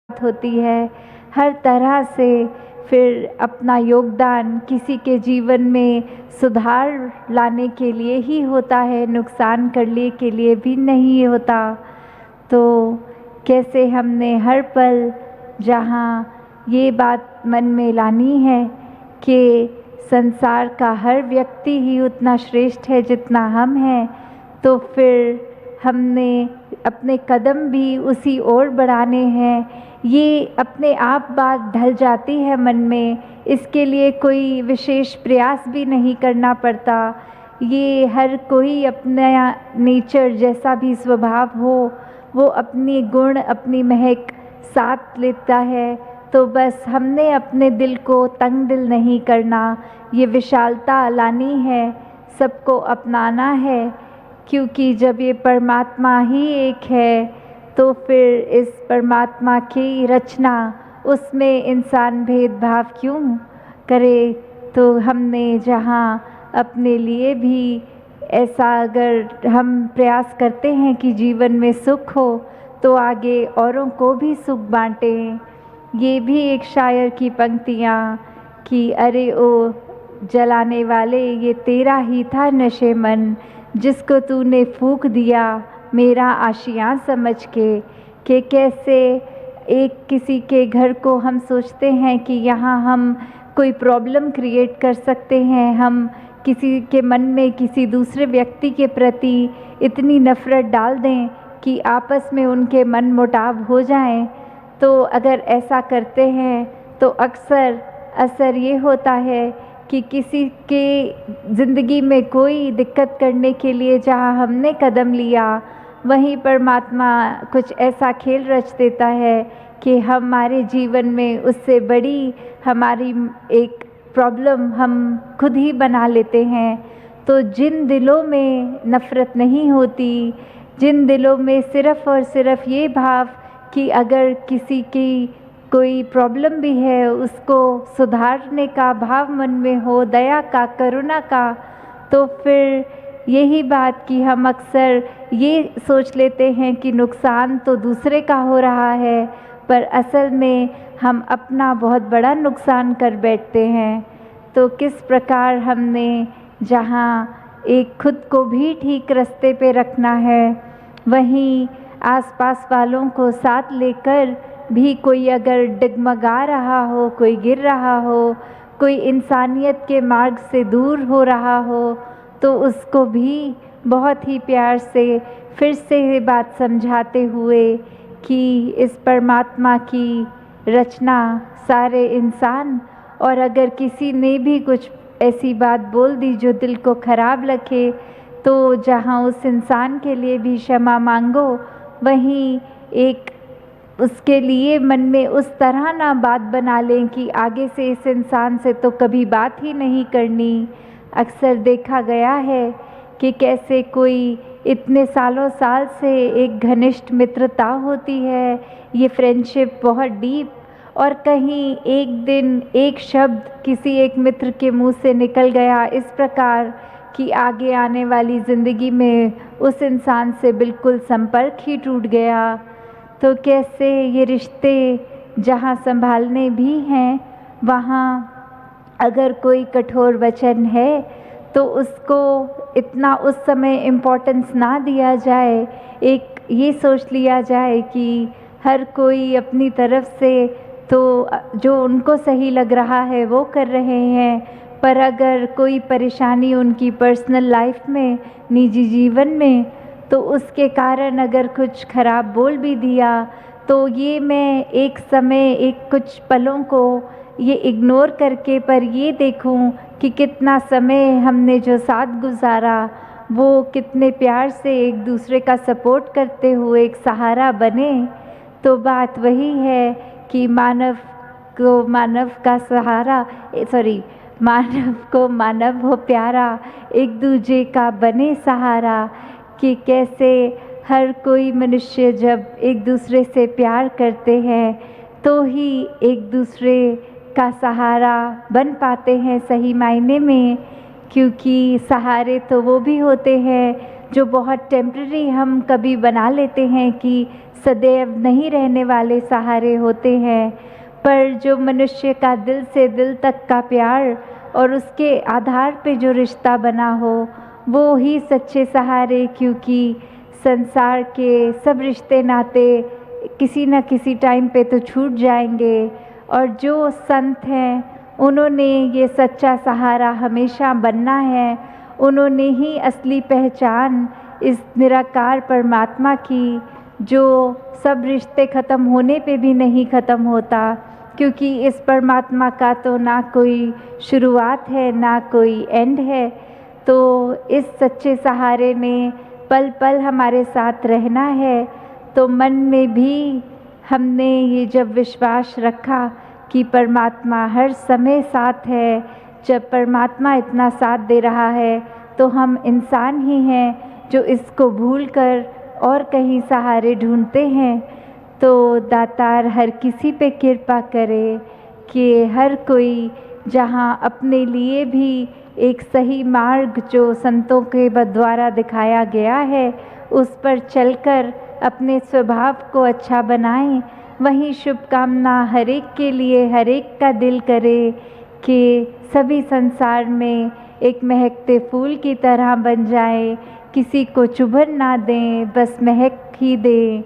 होती है, हर तरह से फिर अपना योगदान किसी के जीवन में सुधार लाने के लिए ही होता है, नुकसान करने के लिए भी नहीं होता। तो कैसे हमने हर पल जहाँ ये बात मन में लानी है कि संसार का हर व्यक्ति ही उतना श्रेष्ठ है जितना हम हैं, तो फिर हमने अपने कदम भी उसी ओर बढ़ाने हैं। ये अपने आप बात ढल जाती है मन में, इसके लिए कोई विशेष प्रयास भी नहीं करना पड़ता। ये हर कोई अपना नेचर जैसा भी स्वभाव हो, वो अपनी गुण अपनी महक साथ लेता है। तो बस हमने अपने दिल को तंग दिल नहीं करना, ये विशालता लानी है, सबको अपनाना है, क्योंकि जब ये परमात्मा ही एक है तो फिर इस परमात्मा की रचना, उसमें इंसान भेदभाव क्यों करे। तो हमने जहाँ अपने लिए भी ऐसा अगर हम प्रयास करते हैं कि जीवन में सुख हो, तो आगे औरों को भी सुख बांटें। ये भी एक शायर की पंक्तियाँ कि अरे ओ जलाने वाले, ये तेरा ही था नशे मन, जिसको तूने फूंक दिया मेरा आशियाँ समझ के। कि कैसे एक किसी के घर को हम सोचते हैं कि यहाँ हम कोई प्रॉब्लम क्रिएट कर सकते हैं, हम किसी के मन में किसी दूसरे व्यक्ति के प्रति इतनी नफ़रत डाल दें कि आपस में उनके मन मुटाव हो जाएं। तो अगर ऐसा करते हैं तो अक्सर असर ये होता है कि किसी के ज़िंदगी में कोई दिक्कत करने के लिए जहाँ हमने कदम लिया, वहीं परमात्मा कुछ ऐसा खेल रच देता है कि हमारे जीवन में उससे बड़ी हमारी एक प्रॉब्लम हम खुद ही बना लेते हैं। तो जिन दिलों में नफ़रत नहीं होती, जिन दिलों में सिर्फ़ और सिर्फ़ ये भाव कि अगर किसी की कोई प्रॉब्लम भी है, उसको सुधारने का भाव मन में हो, दया का, करुणा का, तो फिर यही बात कि हम अक्सर ये सोच लेते हैं कि नुकसान तो दूसरे का हो रहा है, पर असल में हम अपना बहुत बड़ा नुकसान कर बैठते हैं। तो किस प्रकार हमने जहाँ एक खुद को भी ठीक रास्ते पे रखना है, वहीं आसपास वालों को साथ लेकर भी कोई अगर डगमगा रहा हो, कोई गिर रहा हो, कोई इंसानियत के मार्ग से दूर हो रहा हो, तो उसको भी बहुत ही प्यार से फिर से ये बात समझाते हुए कि इस परमात्मा की रचना सारे इंसान, और अगर किसी ने भी कुछ ऐसी बात बोल दी जो दिल को ख़राब लगे, तो जहाँ उस इंसान के लिए भी क्षमा मांगो, वहीं एक उसके लिए मन में उस तरह ना बात बना लें कि आगे से इस इंसान से तो कभी बात ही नहीं करनी। अक्सर देखा गया है कि कैसे कोई इतने सालों साल से एक घनिष्ठ मित्रता होती है, ये फ्रेंडशिप बहुत डीप, और कहीं एक दिन एक शब्द किसी एक मित्र के मुंह से निकल गया इस प्रकार कि आगे आने वाली ज़िंदगी में उस इंसान से बिल्कुल संपर्क ही टूट गया। तो कैसे ये रिश्ते जहाँ संभालने भी हैं, वहाँ अगर कोई कठोर वचन है तो उसको इतना उस समय इम्पोर्टेंस ना दिया जाए। एक ये सोच लिया जाए कि हर कोई अपनी तरफ से तो जो उनको सही लग रहा है वो कर रहे हैं, पर अगर कोई परेशानी उनकी पर्सनल लाइफ में, निजी जीवन में, तो उसके कारण अगर कुछ खराब बोल भी दिया, तो ये मैं एक समय एक कुछ पलों को ये इग्नोर करके पर ये देखूं कि कितना समय हमने जो साथ गुजारा, वो कितने प्यार से एक दूसरे का सपोर्ट करते हुए एक सहारा बने। तो बात वही है कि मानव को मानव का सहारा, मानव को मानव हो प्यारा, एक दूजे का बने सहारा। कि कैसे हर कोई मनुष्य जब एक दूसरे से प्यार करते हैं तो ही एक दूसरे का सहारा बन पाते हैं सही मायने में, क्योंकि सहारे तो वो भी होते हैं जो बहुत टेम्पररी हम कभी बना लेते हैं कि सदैव नहीं रहने वाले सहारे होते हैं। पर जो मनुष्य का दिल से दिल तक का प्यार और उसके आधार पे जो रिश्ता बना हो, वो ही सच्चे सहारे, क्योंकि संसार के सब रिश्ते नाते किसी न किसी टाइम पे तो छूट जाएंगे। और जो संत हैं उन्होंने ये सच्चा सहारा हमेशा बनना है। उन्होंने ही असली पहचान इस निराकार परमात्मा की, जो सब रिश्ते ख़त्म होने पे भी नहीं ख़त्म होता, क्योंकि इस परमात्मा का तो ना कोई शुरुआत है ना कोई एंड है। तो इस सच्चे सहारे ने पल पल हमारे साथ रहना है। तो मन में भी हमने ये जब विश्वास रखा कि परमात्मा हर समय साथ है, जब परमात्मा इतना साथ दे रहा है तो हम इंसान ही हैं जो इसको भूलकर और कहीं सहारे ढूंढते हैं। तो दातार हर किसी पे कृपा करे कि हर कोई जहाँ अपने लिए भी एक सही मार्ग जो संतों के द्वारा दिखाया गया है उस पर चलकर अपने स्वभाव को अच्छा बनाएं। वही शुभकामना हर एक के लिए हर एक का दिल करे कि सभी संसार में एक महकते फूल की तरह बन जाए, किसी को चुभन ना दें, बस महक ही दें।